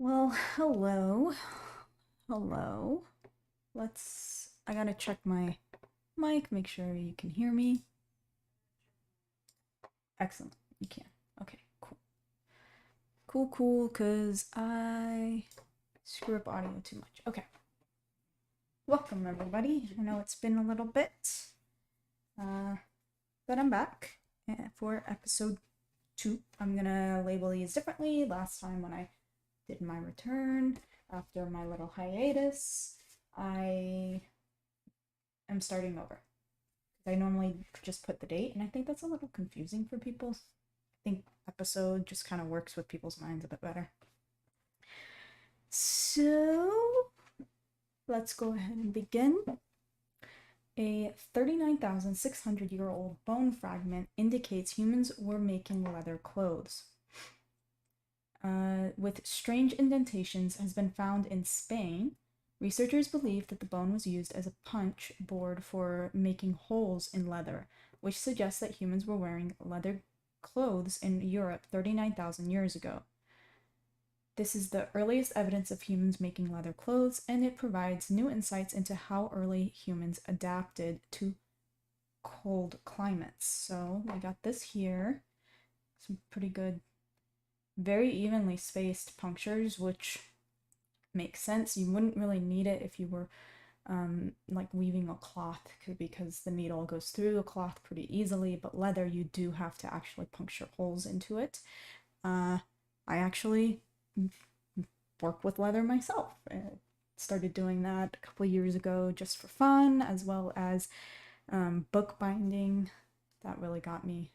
Well, hello. Hello. I gotta check my mic, make sure you can hear me. Excellent. You can. Okay, cool. Cool, because I screw up audio too much. Okay. Welcome, everybody. I know it's been a little bit, but I'm back for episode 2. I'm gonna label these differently. Last time when I did my return after my little hiatus, I am starting over. I normally just put the date, and I think that's a little confusing for people. I think episode just kind of works with people's minds a bit better. So let's go ahead and begin. A 39,600-year-old bone fragment indicates humans were making leather clothes. With strange indentations has been found in Spain. Researchers believe that the bone was used as a punch board for making holes in leather, which suggests that humans were wearing leather clothes in Europe 39,000 years ago. This is the earliest evidence of humans making leather clothes, and it provides new insights into how early humans adapted to cold climates. So we got this here. Some pretty good, very evenly spaced punctures, which makes sense. You wouldn't really need it if you were like weaving a cloth, because the needle goes through the cloth pretty easily, but leather you do have to actually puncture holes into it. I actually work with leather myself. I started doing that a couple of years ago just for fun, as well as book binding. That really got me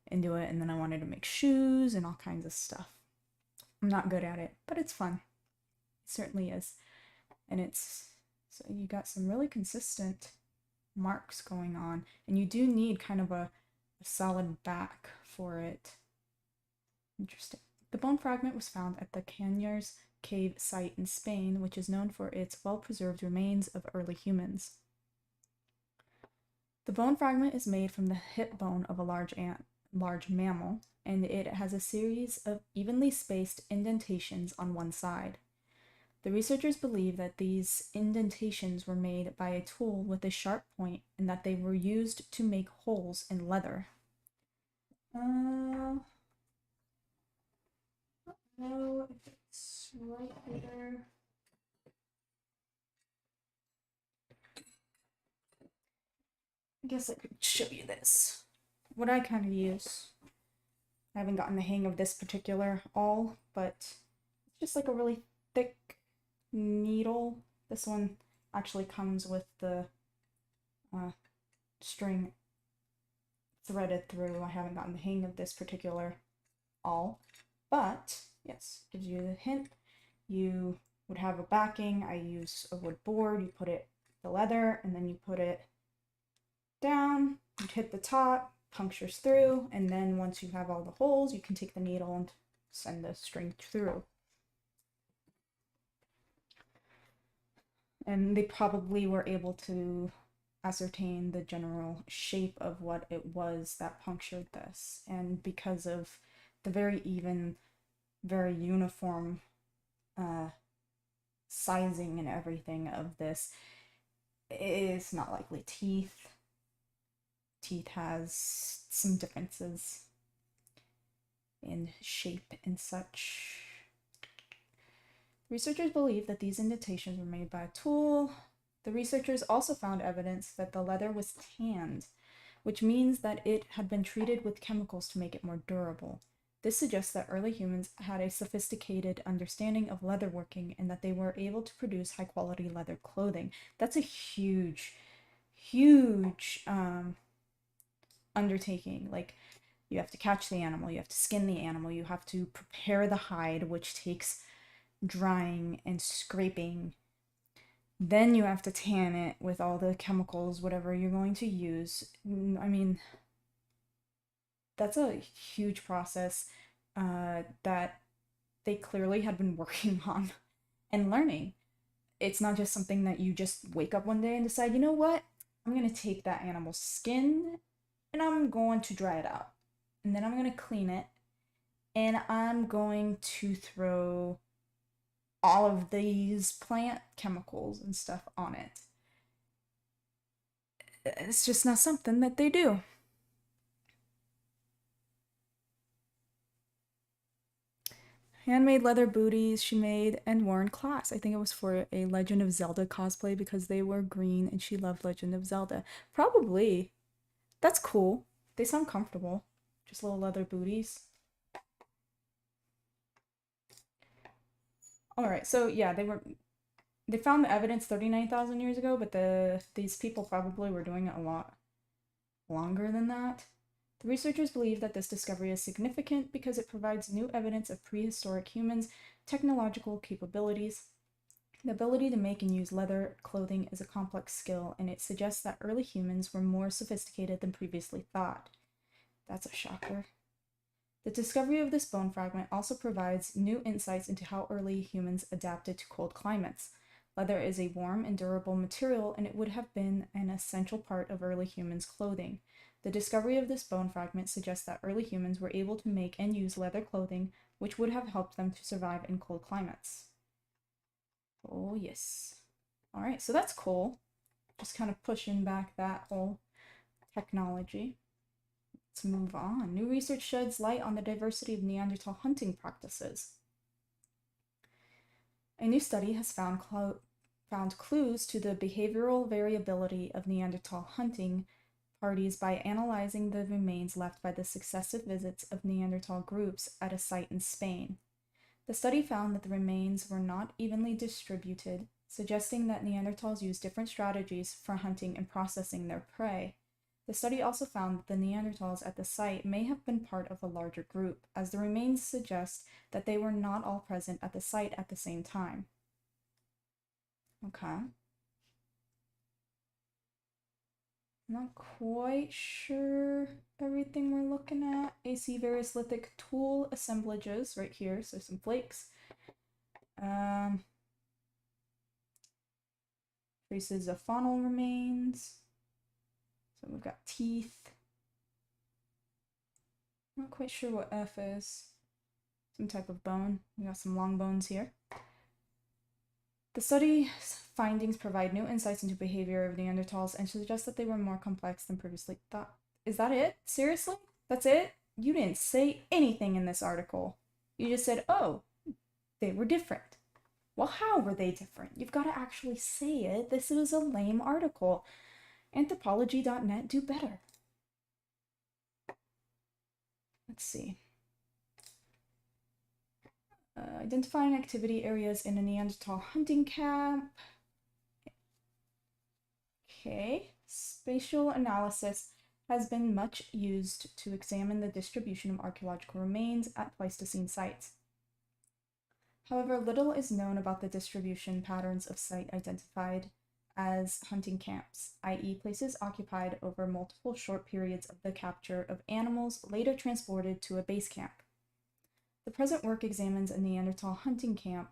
into it, and then I wanted to make shoes and all kinds of stuff. I'm not good at it, but it's fun. It certainly is. And so you got some really consistent marks going on, and you do need kind of a solid back for it. Interesting. The bone fragment was found at the Cañars cave site in Spain, which is known for its well-preserved remains of early humans. The bone fragment is made from the hip bone of a large mammal, and it has a series of evenly spaced indentations on one side. The researchers believe that these indentations were made by a tool with a sharp point and that they were used to make holes in leather. I don't know if it's right here. I guess I could show you this. What I kind of use. I haven't gotten the hang of this particular awl, but it's just like a really thick needle. This one actually comes with the string threaded through. I haven't gotten the hang of this particular awl, but yes, gives you the hint. You would have a backing. I use a wood board. You put it the leather, and then you put it down. You hit the top, punctures through, and then once you have all the holes, you can take the needle and send the string through. And they probably were able to ascertain the general shape of what it was that punctured this. And because of the very even, very uniform sizing and everything of this, it's not likely teeth. Teeth has some differences in shape and such. Researchers believe that these indentations were made by a tool. The researchers also found evidence that the leather was tanned, which means that it had been treated with chemicals to make it more durable. This suggests that early humans had a sophisticated understanding of leatherworking and that they were able to produce high-quality leather clothing. That's a huge undertaking. Like, you have to catch the animal, you have to skin the animal, you have to prepare the hide, which takes drying and scraping. Then you have to tan it with all the chemicals, whatever you're going to use. I mean, that's a huge process that they clearly had been working on and learning. It's not just something that you just wake up one day and decide, you know what? I'm going to take that animal's skin and I'm going to dry it out. And then I'm going to clean it and I'm going to throw all of these plant chemicals and stuff on it. It's just not something that they do. Handmade leather booties she made and wore in class. I think it was for a Legend of Zelda cosplay because they were green and she loved Legend of Zelda. Probably. That's cool. They sound comfortable. Just little leather booties. Alright, so yeah, they found the evidence 39,000 years ago, but these people probably were doing it a lot longer than that. The researchers believe that this discovery is significant because it provides new evidence of prehistoric humans' technological capabilities. The ability to make and use leather clothing is a complex skill, and it suggests that early humans were more sophisticated than previously thought. That's a shocker. The discovery of this bone fragment also provides new insights into how early humans adapted to cold climates. Leather is a warm and durable material, and it would have been an essential part of early humans' clothing. The discovery of this bone fragment suggests that early humans were able to make and use leather clothing, which would have helped them to survive in cold climates. Oh, yes. All right, so that's cool. Just kind of pushing back that whole technology. Let's move on. New research sheds light on the diversity of Neanderthal hunting practices. A new study has found clues to the behavioral variability of Neanderthal hunting parties by analyzing the remains left by the successive visits of Neanderthal groups at a site in Spain. The study found that the remains were not evenly distributed, suggesting that Neanderthals used different strategies for hunting and processing their prey. The study also found that the Neanderthals at the site may have been part of a larger group, as the remains suggest that they were not all present at the site at the same time. Okay. Not quite sure everything we're looking at. AC various lithic tool assemblages right here, so some flakes. Traces of faunal remains. So we've got teeth. Not quite sure what F is. Some type of bone. We got some long bones here. The study's findings provide new insights into behavior of Neanderthals and suggest that they were more complex than previously thought. Is that it? Seriously? That's it? You didn't say anything in this article. You just said, oh, they were different. Well, how were they different? You've got to actually say it. This was a lame article. Anthropology.net, do better. Let's see. Identifying activity areas in a Neanderthal hunting camp. Okay. Spatial analysis has been much used to examine the distribution of archaeological remains at Pleistocene sites. However, little is known about the distribution patterns of site identified as hunting camps, i.e., places occupied over multiple short periods of the capture of animals later transported to a base camp. The present work examines a Neanderthal hunting camp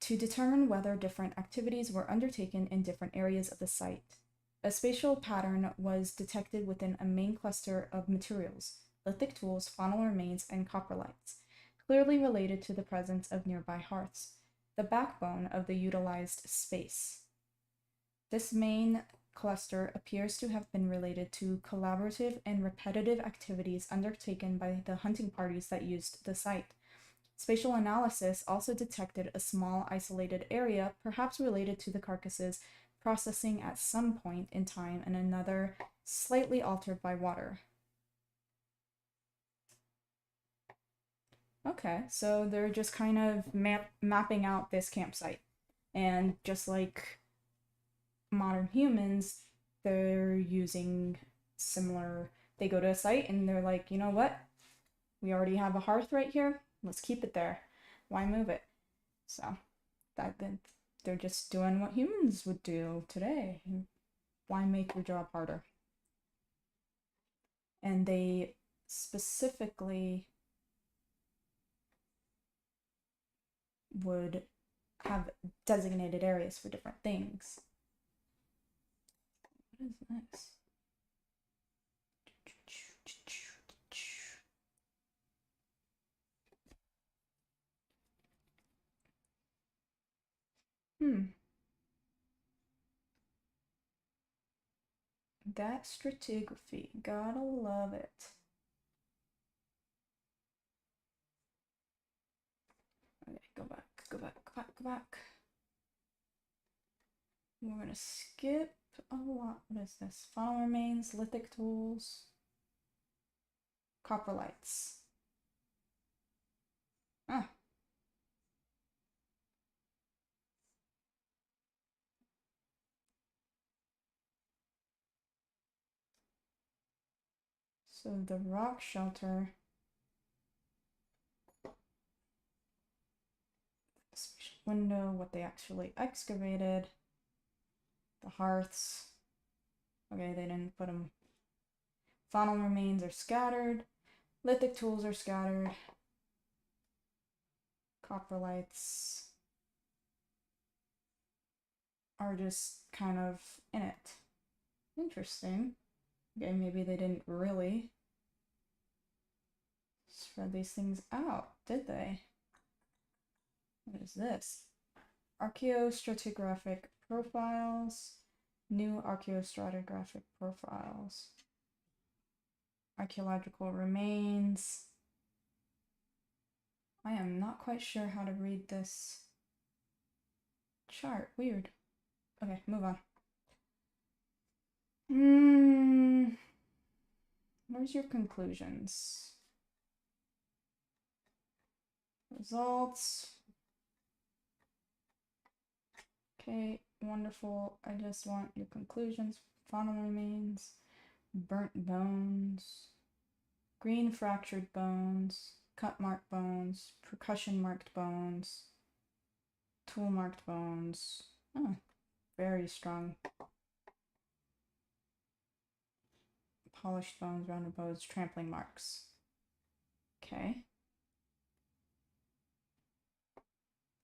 to determine whether different activities were undertaken in different areas of the site. A spatial pattern was detected within a main cluster of materials, lithic tools, faunal remains, and coprolites, clearly related to the presence of nearby hearths, the backbone of the utilized space. This main cluster appears to have been related to collaborative and repetitive activities undertaken by the hunting parties that used the site. Spatial analysis also detected a small isolated area, perhaps related to the carcasses processing at some point in time, and another slightly altered by water. Okay, so they're just kind of mapping out this campsite. And just like modern humans, they're using similar, they go to a site and they're like, you know what? We already have a hearth right here. Let's keep it there. Why move it? So they're just doing what humans would do today. Why make your job harder? And they specifically would have designated areas for different things. What is this? That stratigraphy, gotta love it. Okay, go back, go back, go back, go back. We're gonna skip a lot. What is this? Final remains, lithic tools, coprolites. Ah. So the rock shelter, special window, what they actually excavated, the hearths. Okay, they didn't put them. Final remains are scattered. Lithic tools are scattered. Coprolites are just kind of in it. Interesting. Okay, maybe they didn't really spread these things out, did they? What is this? Archaeostratigraphic profiles. New archaeostratigraphic profiles. Archaeological remains. I am not quite sure how to read this chart. Weird. Okay, move on. Where's your conclusions? Results. Okay, wonderful. I just want your conclusions. Faunal remains, burnt bones, green fractured bones, cut marked bones, percussion marked bones, tool marked bones. Oh, very strong. Polished bones, rounded bones, trampling marks. Okay.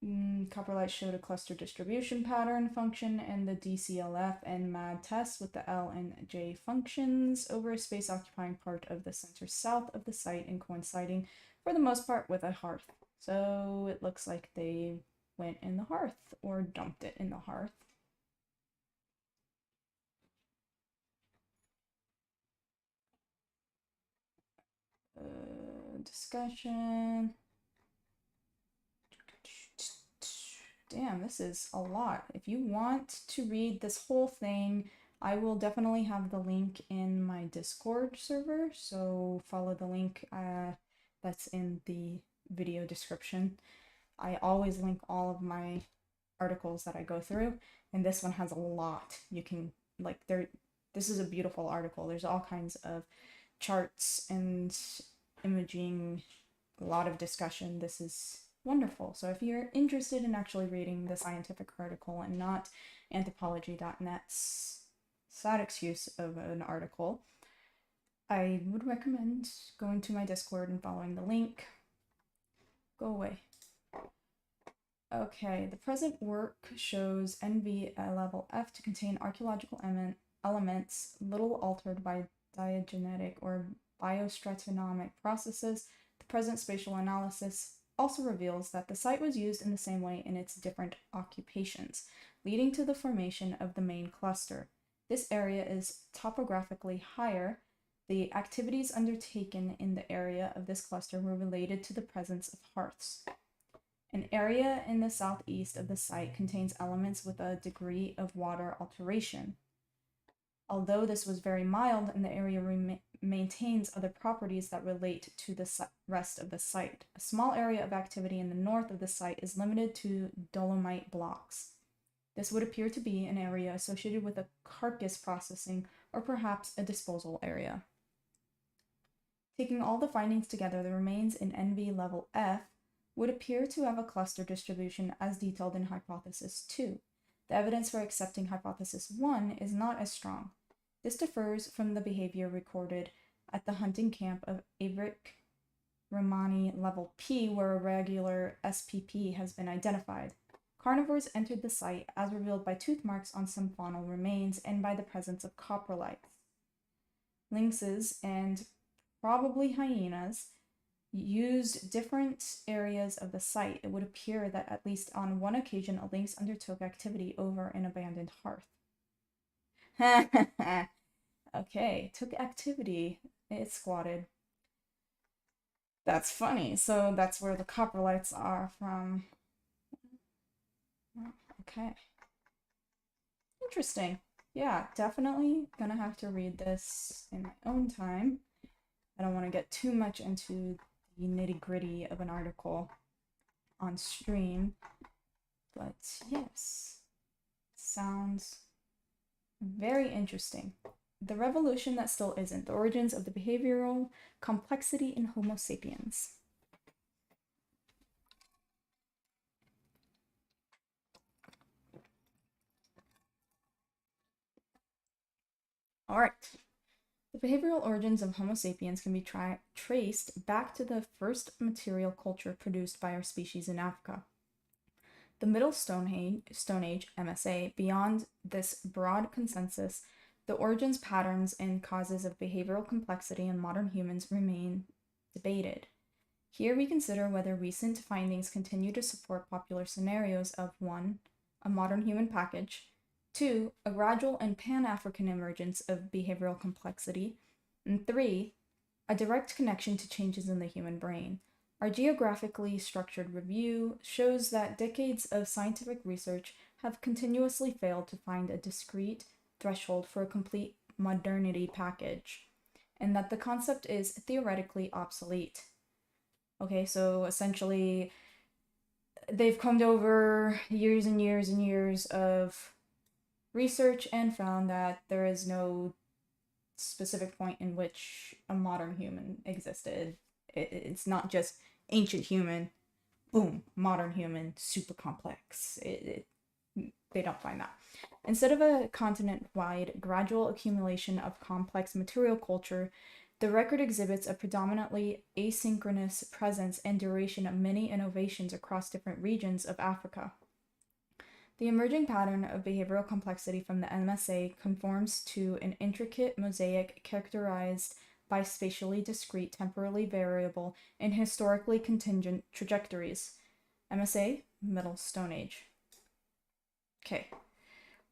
Coprolites showed a cluster distribution pattern function in the DCLF and MAD tests with the L and J functions over a space occupying part of the center south of the site and coinciding for the most part with a hearth. So it looks like they went in the hearth or dumped it in the hearth. Discussion. Damn, this is a lot. If you want to read this whole thing, I will definitely have the link in my Discord server, so follow the link that's in the video description. I always link all of my articles that I go through, and this one has a lot. You can, like, this is a beautiful article. There's all kinds of charts and imaging, a lot of discussion. This is wonderful. So if you're interested in actually reading the scientific article and not anthropology.net's sad excuse of an article, I would recommend going to my Discord and following the link. Go away. Okay, the present work shows NV at level F to contain archaeological elements little altered by diagenetic or biostratinomic processes. The present spatial analysis also reveals that the site was used in the same way in its different occupations, leading to the formation of the main cluster. This area is topographically higher. The activities undertaken in the area of this cluster were related to the presence of hearths. An area in the southeast of the site contains elements with a degree of water alteration. Although this was very mild, and the area maintains other properties that relate to the rest of the site. A small area of activity in the north of the site is limited to dolomite blocks. This would appear to be an area associated with a carcass processing or perhaps a disposal area. Taking all the findings together, the remains in NV level F would appear to have a cluster distribution as detailed in Hypothesis 2. The evidence for accepting Hypothesis 1 is not as strong. This differs from the behavior recorded at the hunting camp of Avrik Romani level P, where a regular SPP has been identified. Carnivores entered the site as revealed by tooth marks on some faunal remains and by the presence of coprolites. Lynxes and probably hyenas used different areas of the site, it would appear that at least on one occasion a lynx undertook activity over an abandoned hearth. Okay, took activity. It squatted. That's funny. So that's where the coprolites are from. Okay. Interesting. Yeah, definitely gonna have to read this in my own time. I don't want to get too much into the nitty-gritty of an article on stream, but yes, sounds very interesting. The revolution that still isn't, the origins of the behavioral complexity in Homo sapiens. All right. The behavioral origins of Homo sapiens can be traced back to the first material culture produced by our species in Africa. The Middle Stone Age, MSA, beyond this broad consensus, the origins, patterns, and causes of behavioral complexity in modern humans remain debated. Here we consider whether recent findings continue to support popular scenarios of 1. A modern human package, 2. A gradual and pan-African emergence of behavioral complexity, and 3. A direct connection to changes in the human brain. Our geographically structured review shows that decades of scientific research have continuously failed to find a discrete threshold for a complete modernity package, and that the concept is theoretically obsolete. Okay, so essentially, they've combed over years and years and years of research and found that there is no specific point in which a modern human existed. It's not just ancient human, boom, modern human, super complex. They don't find that. Instead of a continent-wide gradual accumulation of complex material culture, the record exhibits a predominantly asynchronous presence and duration of many innovations across different regions of Africa. The emerging pattern of behavioral complexity from the MSA conforms to an intricate mosaic characterized by spatially discrete, temporally variable, and historically contingent trajectories. MSA, Middle Stone Age. Okay.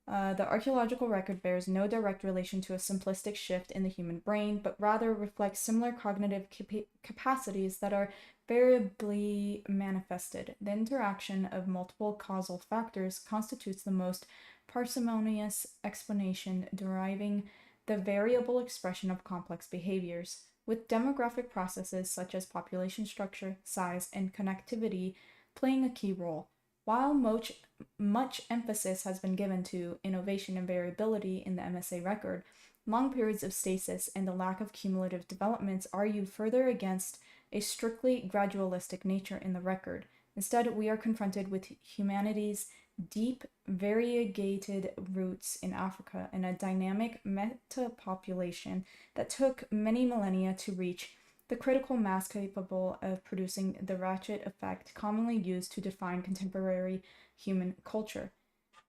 The archaeological record bears no direct relation to a simplistic shift in the human brain, but rather reflects similar cognitive capacities that are variably manifested. The interaction of multiple causal factors constitutes the most parsimonious explanation deriving the variable expression of complex behaviors, with demographic processes such as population structure, size, and connectivity playing a key role. While much emphasis has been given to innovation and variability in the MSA record, long periods of stasis and the lack of cumulative developments argue further against a strictly gradualistic nature in the record. Instead, we are confronted with humanity's deep, variegated roots in Africa and a dynamic meta-population that took many millennia to reach the critical mass capable of producing the ratchet effect commonly used to define contemporary human culture.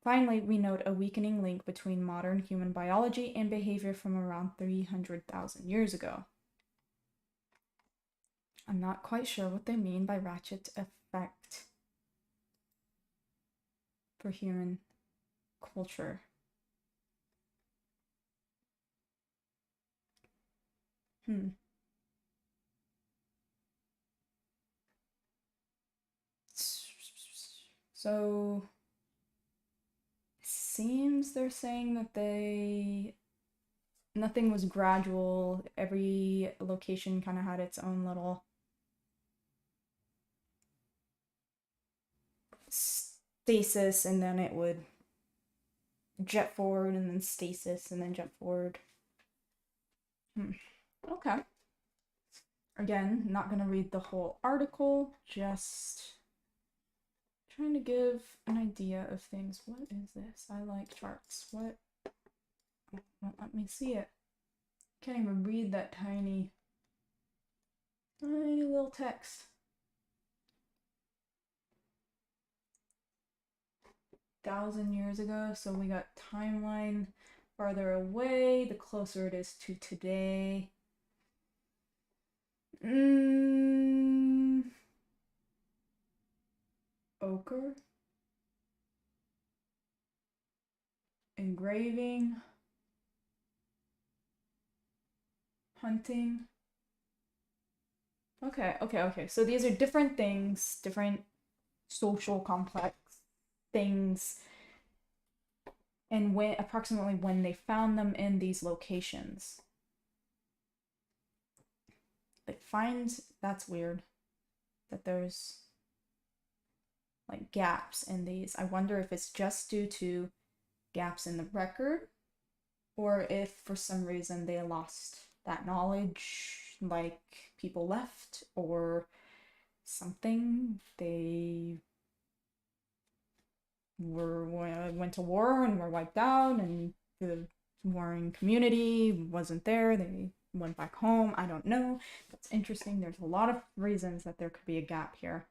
Finally, we note a weakening link between modern human biology and behavior from around 300,000 years ago. I'm not quite sure what they mean by ratchet effect for human culture. So, seems they're saying that nothing was gradual. Every location kind of had its own little stasis, and then it would jet forward, and then stasis, and then jet forward. Okay. Again, not gonna read the whole article, just trying to give an idea of things. What is this? I like charts. What? Won't let me see it. Can't even read that tiny little text. 1,000 years ago, so we got timeline farther away, the closer it is to today. poker, engraving, hunting. Okay. So these are different things, different social complex things, and when approximately when they found them in these locations. It finds that's weird that there's like gaps in these. I wonder if it's just due to gaps in the record or if for some reason they lost that knowledge, like people left or something. They went to war and were wiped out, and the warring community wasn't there. They went back home. I don't know. That's interesting. There's a lot of reasons that there could be a gap here.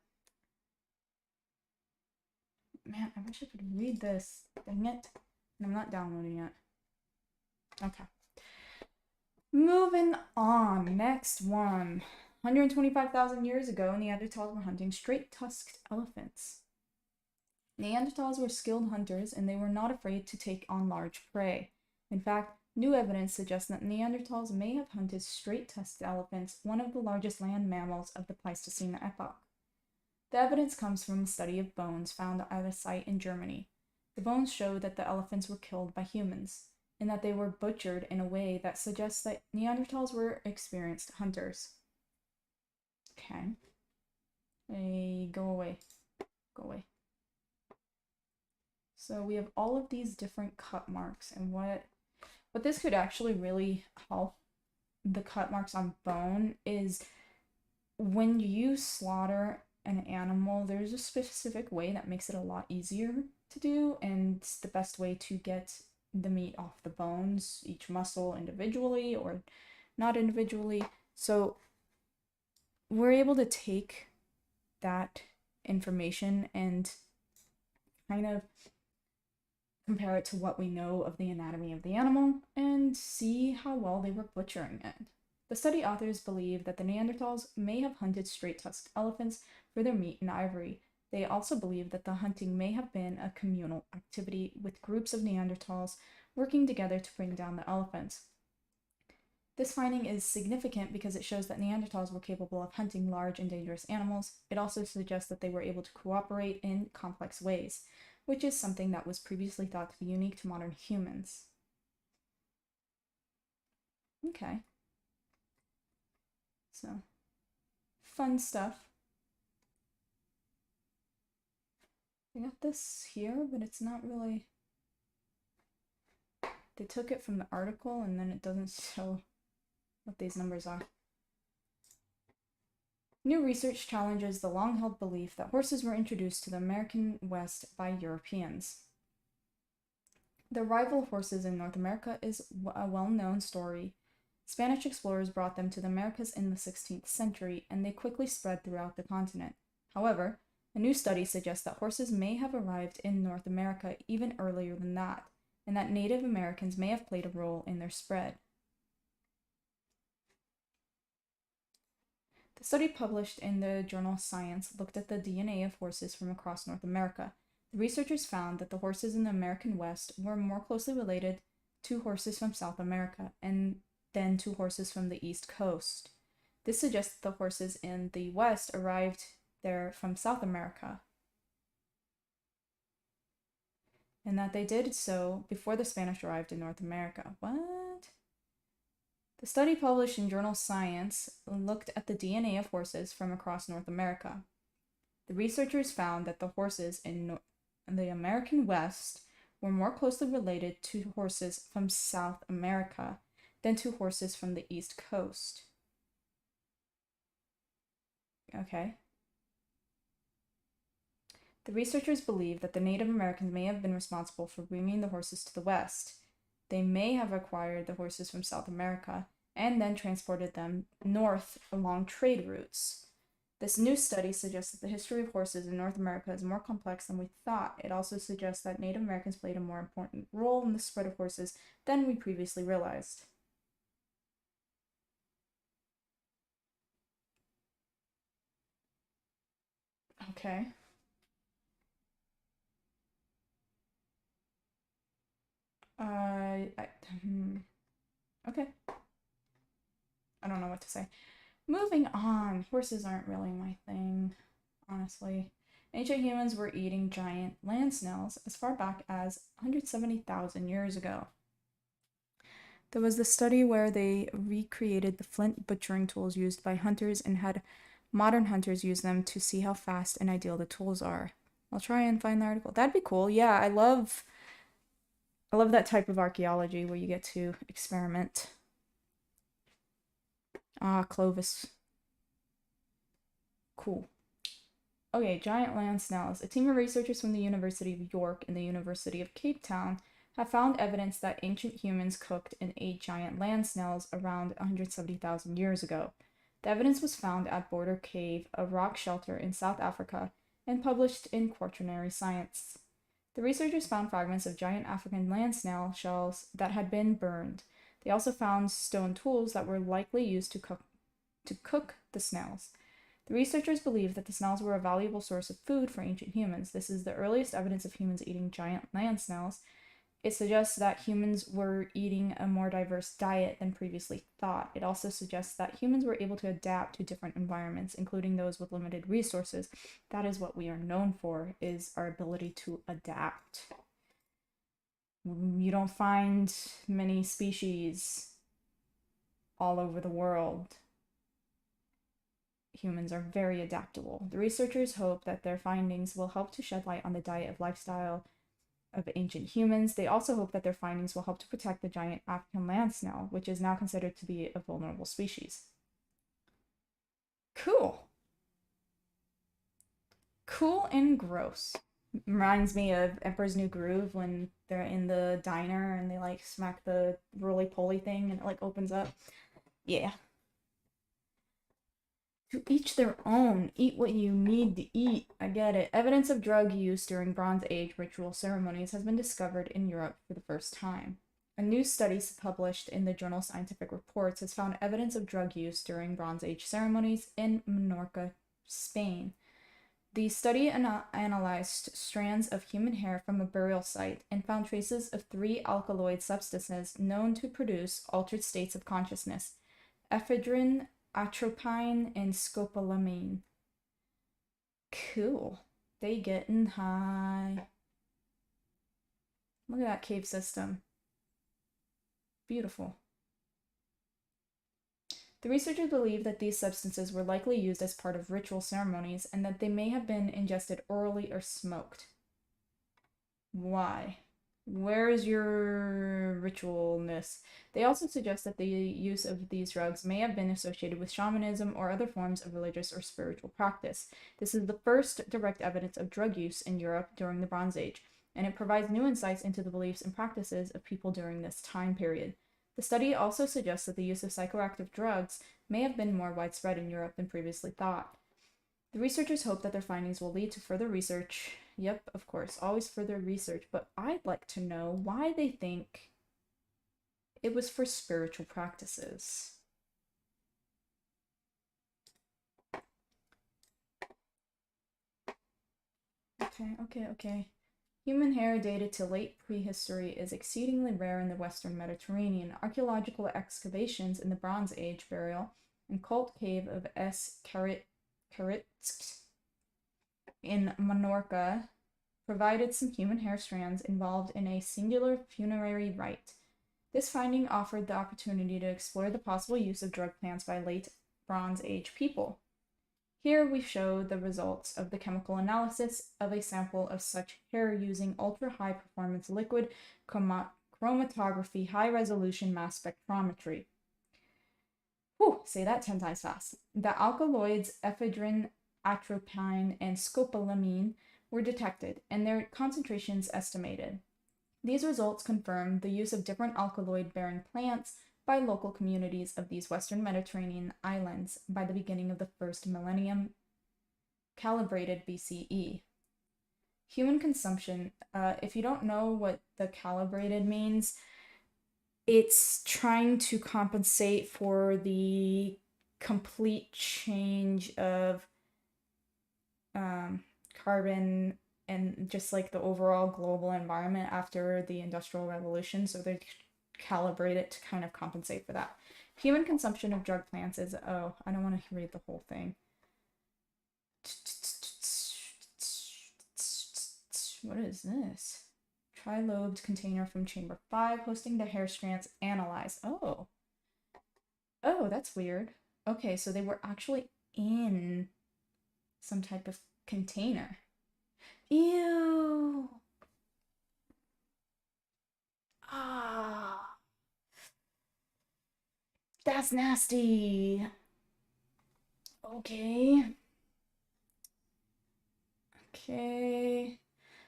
Man, I wish I could read this. Dang it. And I'm not downloading it. Okay. Moving on. Next one. 125,000 years ago, Neanderthals were hunting straight-tusked elephants. Neanderthals were skilled hunters and they were not afraid to take on large prey. In fact, new evidence suggests that Neanderthals may have hunted straight-tusked elephants, one of the largest land mammals of the Pleistocene epoch. The evidence comes from a study of bones found at a site in Germany. The bones show that the elephants were killed by humans, and that they were butchered in a way that suggests that Neanderthals were experienced hunters. Okay. Hey, go away. Go away. So we have all of these different cut marks, and what this could actually really help the cut marks on bone is when you slaughter an animal, there's a specific way that makes it a lot easier to do, and it's the best way to get the meat off the bones, each muscle individually or not individually. So we're able to take that information and kind of compare it to what we know of the anatomy of the animal and see how well they were butchering it. The study authors believe that the Neanderthals may have hunted straight-tusked elephants for their meat and ivory. They also believe that the hunting may have been a communal activity with groups of Neanderthals working together to bring down the elephants. This finding is significant because it shows that Neanderthals were capable of hunting large and dangerous animals. It also suggests that they were able to cooperate in complex ways, which is something that was previously thought to be unique to modern humans. Okay. So, fun stuff. I got this here, but it's not really... They took it from the article, and then it doesn't show what these numbers are. New research challenges the long-held belief that horses were introduced to the American West by Europeans. The arrival of horses in North America is a well-known story. Spanish explorers brought them to the Americas in the 16th century, and they quickly spread throughout the continent. However, a new study suggests that horses may have arrived in North America even earlier than that, and that Native Americans may have played a role in their spread. The study published in the journal Science looked at the DNA of horses from across North America. The researchers found that the horses in the American West were more closely related to horses from South America than to horses from the East Coast. This suggests that the horses in the West arrived there from South America, and that they did so before the Spanish arrived in North America. What? The study published in journal Science looked at the DNA of horses from across North America. The researchers found that the horses in the American West were more closely related to horses from South America than to horses from the East Coast. Okay. The researchers believe that the Native Americans may have been responsible for bringing the horses to the West. They may have acquired the horses from South America and then transported them north along trade routes. This new study suggests that the history of horses in North America is more complex than we thought. It also suggests that Native Americans played a more important role in the spread of horses than we previously realized. Okay. Okay. I don't know what to say. Moving on. Horses aren't really my thing, honestly. Ancient humans were eating giant land snails as far back as 170,000 years ago. There was the study where they recreated the flint butchering tools used by hunters and had modern hunters use them to see how fast and ideal the tools are. I'll try and find the article. That'd be cool. Yeah, I love that type of archaeology where you get to experiment. Ah, Clovis. Cool. Okay, giant land snails. A team of researchers from the University of York and the University of Cape Town have found evidence that ancient humans cooked and ate giant land snails around 170,000 years ago. The evidence was found at Border Cave, a rock shelter in South Africa, and published in Quaternary Science. The researchers found fragments of giant African land snail shells that had been burned. They also found stone tools that were likely used to cook the snails. The researchers believe that the snails were a valuable source of food for ancient humans. This is the earliest evidence of humans eating giant land snails. It suggests that humans were eating a more diverse diet than previously thought. It also suggests that humans were able to adapt to different environments, including those with limited resources. That is what we are known for, is our ability to adapt. You don't find many species all over the world. Humans are very adaptable. The researchers hope that their findings will help to shed light on the diet of lifestyle of ancient humans. They also hope that their findings will help to protect the giant African land snail, which is now considered to be a vulnerable species. Cool. Cool and gross. Reminds me of Emperor's New Groove when they're in the diner and they like smack the roly-poly thing and it like opens up. Yeah. To each their own. Eat what you need to eat. I get it. Evidence of drug use during Bronze Age ritual ceremonies has been discovered in Europe for the first time. A new study published in the journal Scientific Reports has found evidence of drug use during Bronze Age ceremonies in Menorca, Spain. The study analyzed strands of human hair from a burial site and found traces of three alkaloid substances known to produce altered states of consciousness: ephedrine, atropine, and scopolamine. Cool. They getting high. Look at that cave system. Beautiful. The researchers believe that these substances were likely used as part of ritual ceremonies and that they may have been ingested orally or smoked. Why? Where is your ritualness? They also suggest that the use of these drugs may have been associated with shamanism or other forms of religious or spiritual practice. This is the first direct evidence of drug use in Europe during the Bronze Age, and it provides new insights into the beliefs and practices of people during this time period. The study also suggests that the use of psychoactive drugs may have been more widespread in Europe than previously thought. The researchers hope that their findings will lead to further research. Yep, of course, always further research, but I'd like to know why they think it was for spiritual practices. Okay. Human hair dated to late prehistory is exceedingly rare in the Western Mediterranean. Archaeological excavations in the Bronze Age burial and cult cave of Es Karitsk in Menorca provided some human hair strands involved in a singular funerary rite. This finding offered the opportunity to explore the possible use of drug plants by late Bronze Age people. Here we show the results of the chemical analysis of a sample of such hair using ultra-high performance liquid chromatography high-resolution mass spectrometry. Whew, say that 10 times fast. The alkaloids ephedrine, atropine, and scopolamine were detected, and their concentrations estimated. These results confirm the use of different alkaloid-bearing plants by local communities of these Western Mediterranean islands by the beginning of the first millennium, calibrated BCE. Human consumption, if you don't know what the calibrated means, it's trying to compensate for the complete change of carbon and just like the overall global environment after the Industrial Revolution, so they calibrate it to kind of compensate for that. Human consumption of drug plants is, oh, I don't want to read the whole thing. What is this? Tri-lobed container from chamber 5 hosting the hair strands analyzed. Oh. Oh, that's weird. Okay, so they were actually in some type of container. Ew. Ah. That's nasty. Okay. Okay.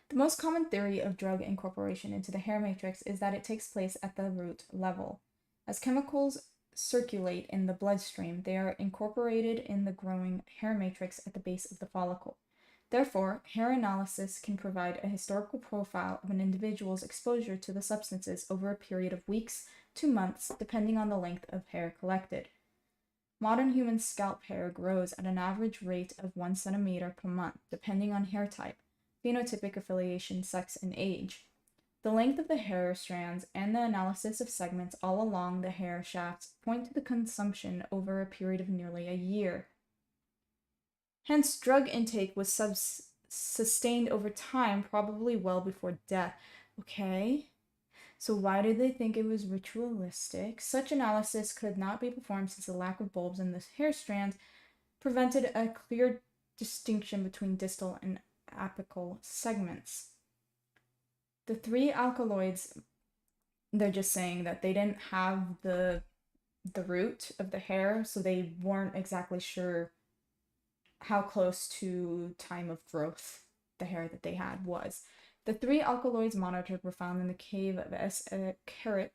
The most common theory of drug incorporation into the hair matrix is that it takes place at the root level. As chemicals circulate in the bloodstream, they are incorporated in the growing hair matrix at the base of the follicle. Therefore, hair analysis can provide a historical profile of an individual's exposure to the substances over a period of weeks to months, depending on the length of hair collected. Modern human scalp hair grows at an average rate of 1 centimeter per month, depending on hair type, phenotypic affiliation, sex, and age. The length of the hair strands and the analysis of segments all along the hair shafts point to the consumption over a period of nearly a year. Hence, drug intake was sustained over time, probably well before death. Okay. So why did they think it was ritualistic? Such analysis could not be performed since the lack of bulbs in the hair strands prevented a clear distinction between distal and apical segments. The 3 alkaloids, they're just saying that they didn't have the root of the hair, so they weren't exactly sure how close to time of growth the hair that they had was. The 3 alkaloids monitored were found in the cave of Kerich.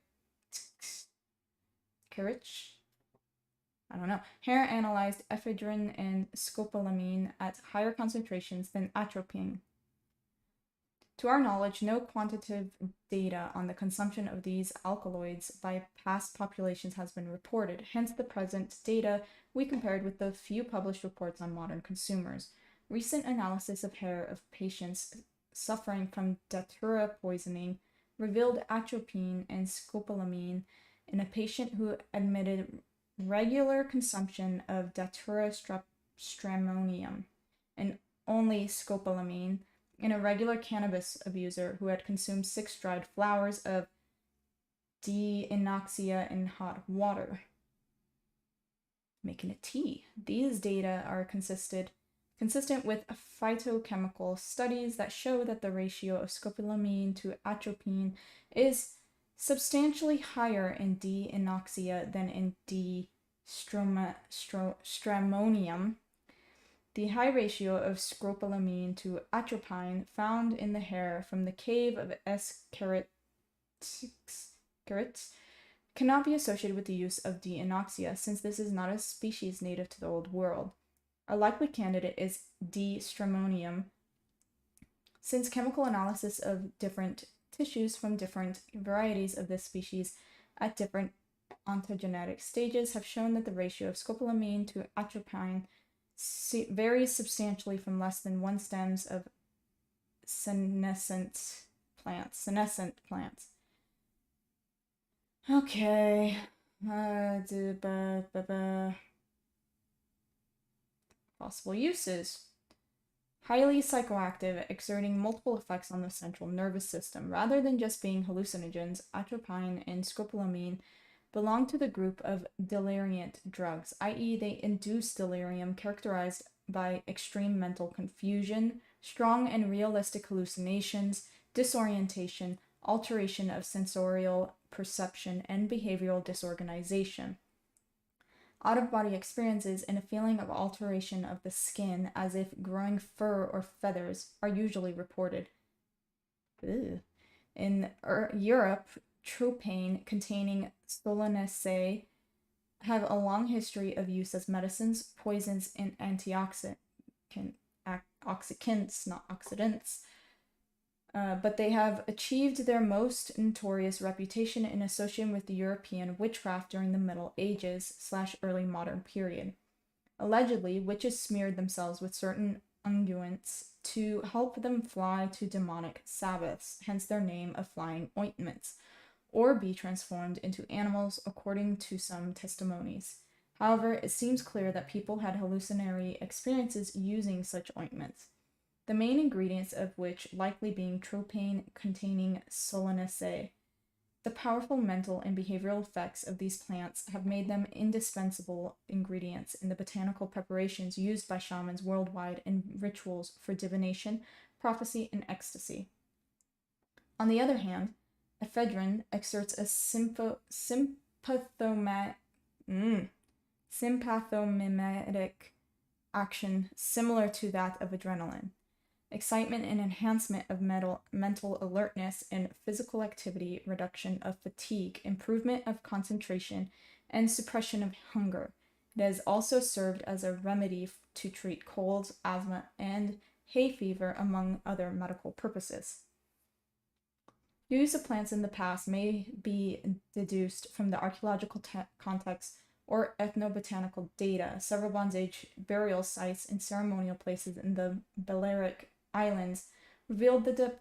I don't know. Hair analyzed ephedrine and scopolamine at higher concentrations than atropine. To our knowledge, no quantitative data on the consumption of these alkaloids by past populations has been reported. Hence, the present data we compared with the few published reports on modern consumers. Recent analysis of hair of patients suffering from datura poisoning revealed atropine and scopolamine in a patient who admitted regular consumption of datura stramonium and only scopolamine in a regular cannabis abuser who had consumed 6 dried flowers of D-inoxia in hot water, making a tea. These data are consistent with phytochemical studies that show that the ratio of scopolamine to atropine is substantially higher in D-inoxia than in D-stramonium. The high ratio of scopolamine to atropine found in the hair from the cave of S. Kerich cannot be associated with the use of D-inoxia, since this is not a species native to the Old World. A likely candidate is D-stramonium, since chemical analysis of different tissues from different varieties of this species at different ontogenetic stages have shown that the ratio of scopolamine to atropine varies substantially from less than 1 stems of senescent plants. Okay. Possible uses. Highly psychoactive, exerting multiple effects on the central nervous system. Rather than just being hallucinogens, atropine and scopolamine belong to the group of deliriant drugs, i.e., they induce delirium characterized by extreme mental confusion, strong and realistic hallucinations, disorientation, alteration of sensorial perception, and behavioral disorganization. Out-of-body experiences and a feeling of alteration of the skin, as if growing fur or feathers, are usually reported. Ew. In Europe, tropane containing solanaceae have a long history of use as medicines, poisons, and oxidants, not oxidants. But they have achieved their most notorious reputation in association with the European witchcraft during the Middle Ages / early modern period. Allegedly, witches smeared themselves with certain unguents to help them fly to demonic Sabbaths, hence their name of flying ointments, or be transformed into animals according to some testimonies. However, it seems clear that people had hallucinatory experiences using such ointments, the main ingredients of which likely being tropane containing solanaceae. The powerful mental and behavioral effects of these plants have made them indispensable ingredients in the botanical preparations used by shamans worldwide in rituals for divination, prophecy, and ecstasy. On the other hand, ephedrine exerts a sympathomimetic action similar to that of adrenaline. Excitement and enhancement of mental alertness and physical activity, reduction of fatigue, improvement of concentration, and suppression of hunger. It has also served as a remedy to treat colds, asthma, and hay fever, among other medical purposes. Use of plants in the past may be deduced from the archaeological context or ethnobotanical data. Several Bronze Age burial sites and ceremonial places in the Balearic Islands revealed the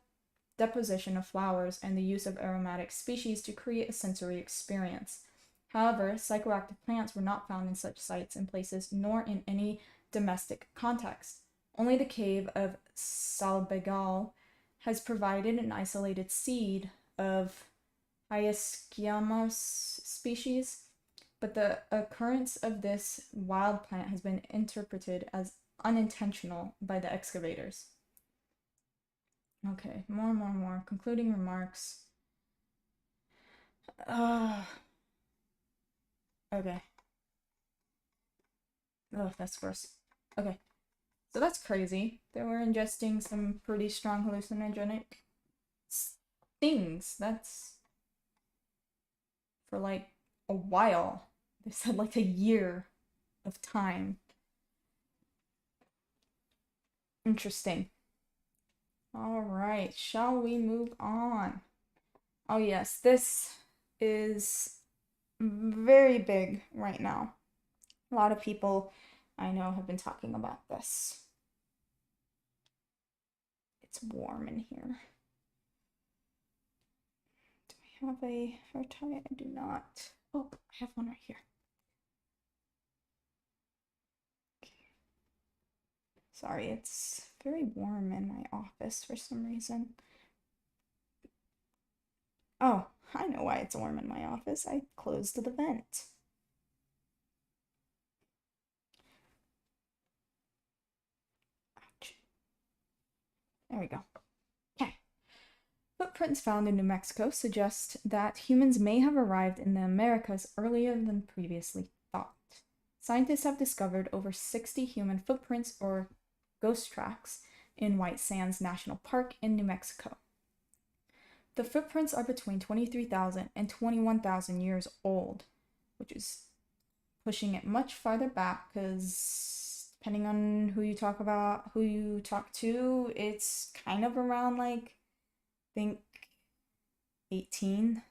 deposition of flowers and the use of aromatic species to create a sensory experience. However, psychoactive plants were not found in such sites and places, nor in any domestic context. Only the cave of Salbegal has provided an isolated seed of Hyoscyamus species, but the occurrence of this wild plant has been interpreted as unintentional by the excavators. Okay, more. Concluding remarks. Okay. Oh, that's gross. Okay. So that's crazy. They were ingesting some pretty strong hallucinogenic things. That's for like a while. They said like a year of time. Interesting. All right, shall we move on? Oh yes, this is very big right now. A lot of people I know have been talking about this. It's warm in here. Do I have a hair tie? I do not. Oh, I have one right here. Sorry, it's very warm in my office for some reason. Oh, I know why it's warm in my office. I closed the vent. Ouch. There we go. Okay. Footprints found in New Mexico suggest that humans may have arrived in the Americas earlier than previously thought. Scientists have discovered over 60 human footprints or ghost tracks in White Sands National Park in New Mexico. The footprints are between 23,000 and 21,000 years old, which is pushing it much farther back because depending on who you talk to, it's kind of around like, I think 18.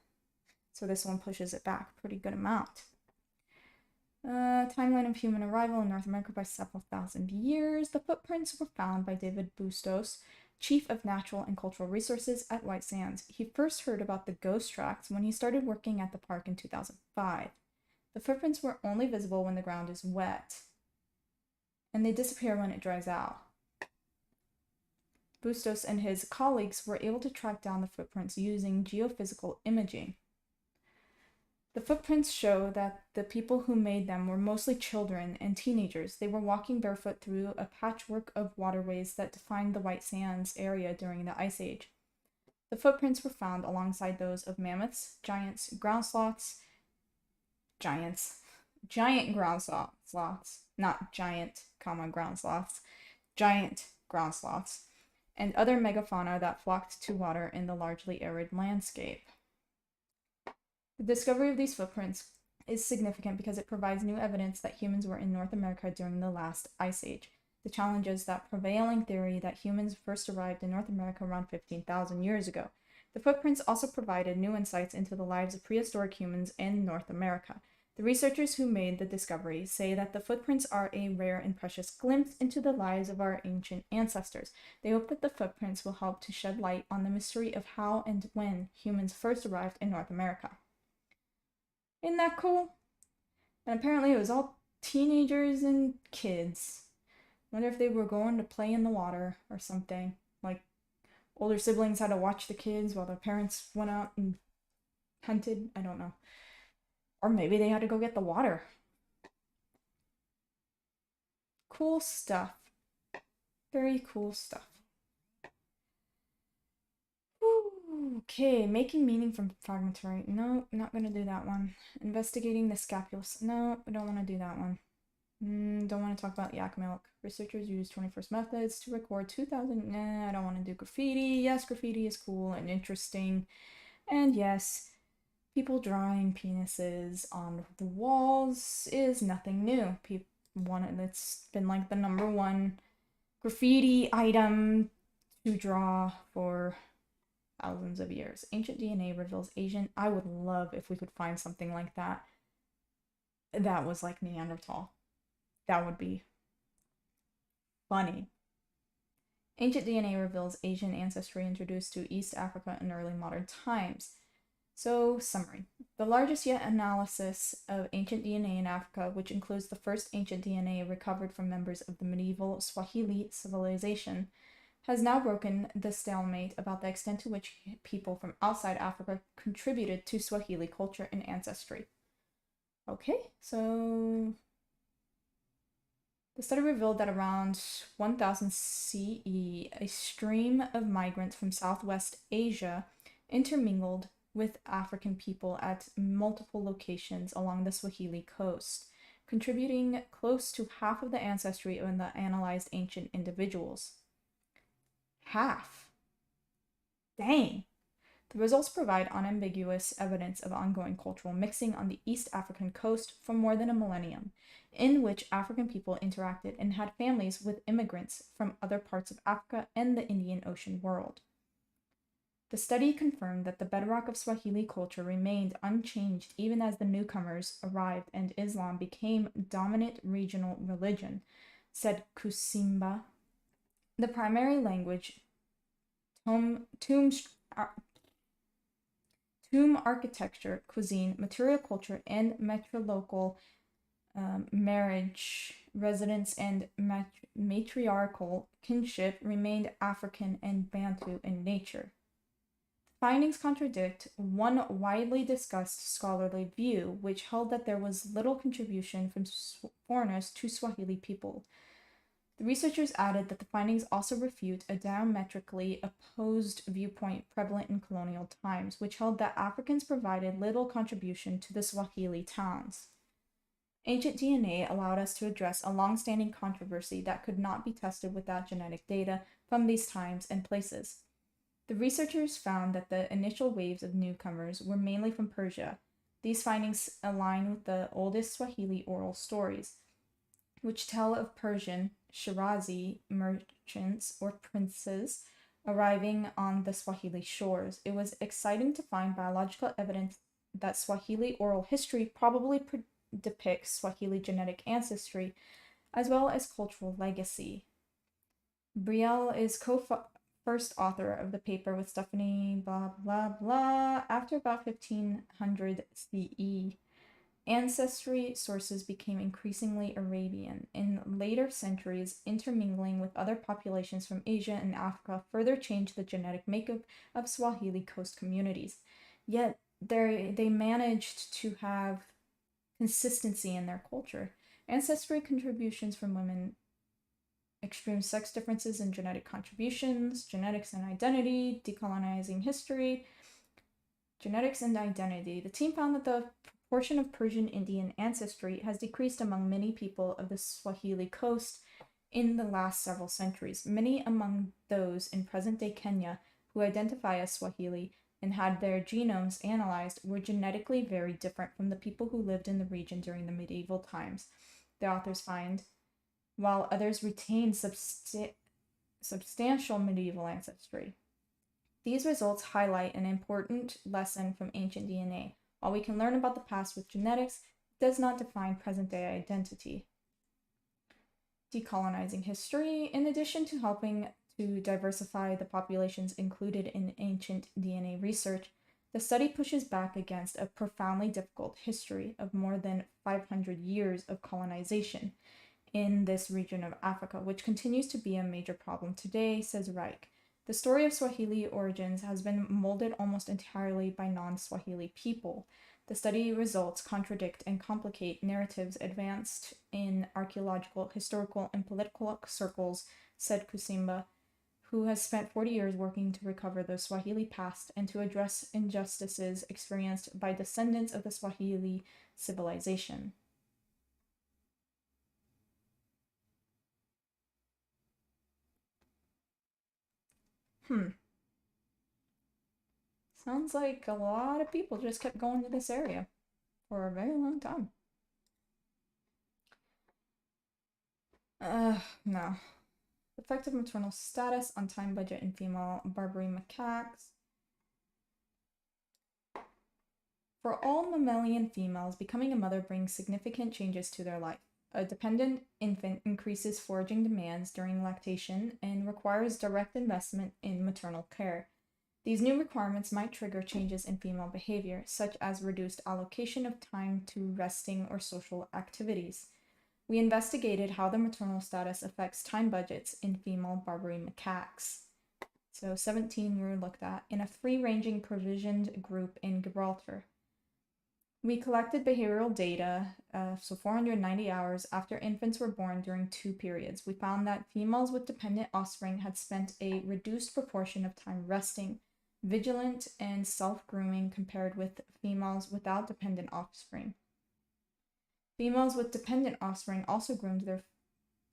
So this one pushes it back a pretty good amount. Timeline of human arrival in North America by several thousand years. The footprints were found by David Bustos, Chief of Natural and Cultural Resources at White Sands. He first heard about the ghost tracks when he started working at the park in 2005. The footprints were only visible when the ground is wet, and they disappear when it dries out. Bustos and his colleagues were able to track down the footprints using geophysical imaging. The footprints show that the people who made them were mostly children and teenagers. They were walking barefoot through a patchwork of waterways that defined the White Sands area during the Ice Age. The footprints were found alongside those of mammoths, giants, ground sloths, giant ground sloths, not giant, ground sloths, giant ground sloths, and other megafauna that flocked to water in the largely arid landscape. The discovery of these footprints is significant because it provides new evidence that humans were in North America during the last Ice Age. The challenges that prevailing theory that humans first arrived in North America around 15,000 years ago. The footprints also provided new insights into the lives of prehistoric humans in North America. The researchers who made the discovery say that the footprints are a rare and precious glimpse into the lives of our ancient ancestors. They hope that the footprints will help to shed light on the mystery of how and when humans first arrived in North America. Isn't that cool? And apparently it was all teenagers and kids. Wonder if they were going to play in the water or something. Like older siblings had to watch the kids while their parents went out and hunted. I don't know. Or maybe they had to go get the water. Cool stuff. Very cool stuff. Okay, making meaning from fragmentary. No, not gonna do that one. Investigating the scapulus. No, I don't want to do that one. Don't want to talk about yak milk. Researchers use 21st methods to record 2000. Nah, I don't want to do graffiti. Yes, graffiti is cool and interesting. And yes, people drawing penises on the walls is nothing new. It's been like the number one graffiti item to draw for thousands of years. Ancient DNA reveals Asian. I would love if we could find something like that. That was like Neanderthal. That would be funny. Ancient DNA reveals Asian ancestry introduced to East Africa in early modern times. So, summary. The largest yet analysis of ancient DNA in Africa, which includes the first ancient DNA recovered from members of the medieval Swahili civilization, has now broken the stalemate about the extent to which people from outside Africa contributed to Swahili culture and ancestry. Okay, so the study revealed that around 1000 CE, a stream of migrants from Southwest Asia intermingled with African people at multiple locations along the Swahili coast, contributing close to half of the ancestry of the analyzed ancient individuals. Half. Dang. The results provide unambiguous evidence of ongoing cultural mixing on the East African coast for more than a millennium, in which African people interacted and had families with immigrants from other parts of Africa and the Indian Ocean world. The study confirmed that the bedrock of Swahili culture remained unchanged even as the newcomers arrived and Islam became dominant regional religion, said Kusimba. The primary language, tomb architecture, cuisine, material culture, and metrolocal marriage, residence, and matriarchal kinship remained African and Bantu in nature. Findings contradict one widely discussed scholarly view, which held that there was little contribution from foreigners to Swahili people. The researchers added that the findings also refute a diametrically opposed viewpoint prevalent in colonial times, which held that Africans provided little contribution to the Swahili towns. Ancient DNA allowed us to address a long-standing controversy that could not be tested without genetic data from these times and places. The researchers found that the initial waves of newcomers were mainly from Persia. These findings align with the oldest Swahili oral stories, which tell of Persian, Shirazi merchants or princes arriving on the Swahili shores. It was exciting to find biological evidence that Swahili oral history probably depicts Swahili genetic ancestry as well as cultural legacy. Brielle is first author of the paper with Stephanie blah blah blah. After about 1500 CE, ancestry sources became increasingly Arabian. In later centuries, intermingling with other populations from Asia and Africa further changed the genetic makeup of Swahili coast communities. Yet they managed to have consistency in their culture. Ancestry contributions from women, extreme sex differences in genetic contributions, genetics and identity, decolonizing history, genetics and identity. The team found that the proportion of Persian Indian ancestry has decreased among many people of the Swahili coast in the last several centuries. Many among those in present-day Kenya who identify as Swahili and had their genomes analyzed were genetically very different from the people who lived in the region during the medieval times. The authors find, while others retain substantial medieval ancestry. These results highlight an important lesson from ancient DNA. While we can learn about the past with genetics, does not define present-day identity. Decolonizing history, in addition to helping to diversify the populations included in ancient DNA research, the study pushes back against a profoundly difficult history of more than 500 years of colonization in this region of Africa, which continues to be a major problem today, says Reich. The story of Swahili origins has been molded almost entirely by non-Swahili people. The study results contradict and complicate narratives advanced in archaeological, historical, and political circles, said Kusimba, who has spent 40 years working to recover the Swahili past and to address injustices experienced by descendants of the Swahili civilization. Sounds like a lot of people just kept going to this area for a very long time. No. Effective maternal status on time budget in female Barbary macaques. For all mammalian females, becoming a mother brings significant changes to their life. A dependent infant increases foraging demands during lactation and requires direct investment in maternal care. These new requirements might trigger changes in female behavior, such as reduced allocation of time to resting or social activities. We investigated how the maternal status affects time budgets in female Barbary macaques. So 17 were looked at in a free-ranging provisioned group in Gibraltar. We collected behavioral data, so 490 hours after infants were born during 2 periods. We found that females with dependent offspring had spent a reduced proportion of time resting, vigilant, and self-grooming compared with females without dependent offspring. Females with dependent offspring also groomed their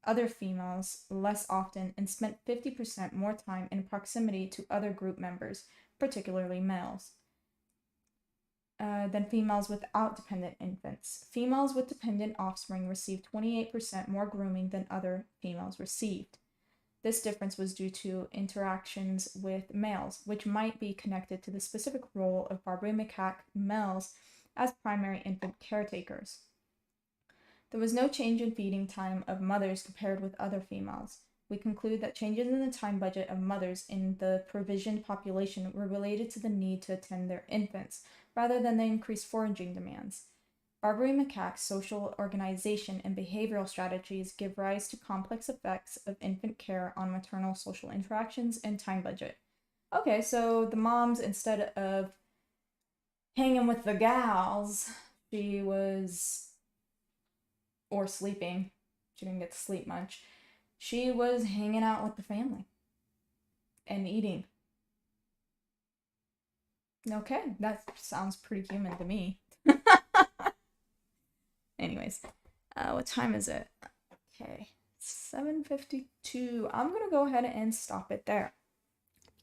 other females less often and spent 50% more time in proximity to other group members, particularly males, than females without dependent infants. Females with dependent offspring received 28% more grooming than other females received. This difference was due to interactions with males, which might be connected to the specific role of Barbary macaque males as primary infant caretakers. There was no change in feeding time of mothers compared with other females. We conclude that changes in the time budget of mothers in the provisioned population were related to the need to attend their infants, rather than the increased foraging demands. Barbary macaques' social organization and behavioral strategies give rise to complex effects of infant care on maternal social interactions and time budget. Okay, so the moms, instead of hanging with the gals, or sleeping, she didn't get to sleep much, she was hanging out with the family and eating. Okay, that sounds pretty human to me. Anyways, what time is it? Okay, 7:52. I'm gonna go ahead and stop it there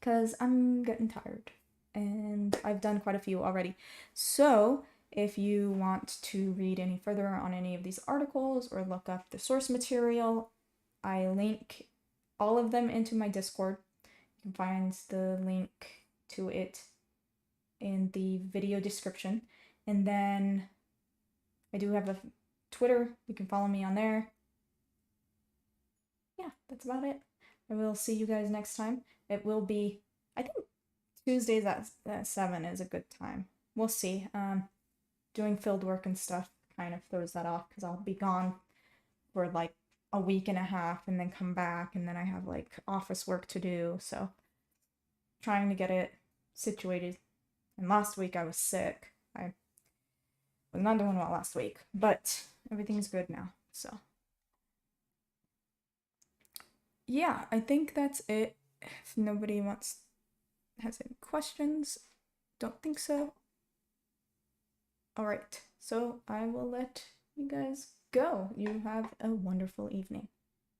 because I'm getting tired and I've done quite a few already. So if you want to read any further on any of these articles or look up the source material, I link all of them into my Discord. You can find the link to it in the video description. And then I do have a Twitter. You can follow me on there. Yeah, that's about it. I will see you guys next time. It will be, I think Tuesdays at 7 is a good time. We'll see. Doing field work and stuff kind of throws that off because I'll be gone for like a week and a half and then come back, and then I have like office work to do, so trying to get it situated. And last week I was sick. I was not doing well last week, but everything's good now. So yeah, I think that's it. If nobody has any questions, don't think so. All right, so I will let you guys go. You have a wonderful evening.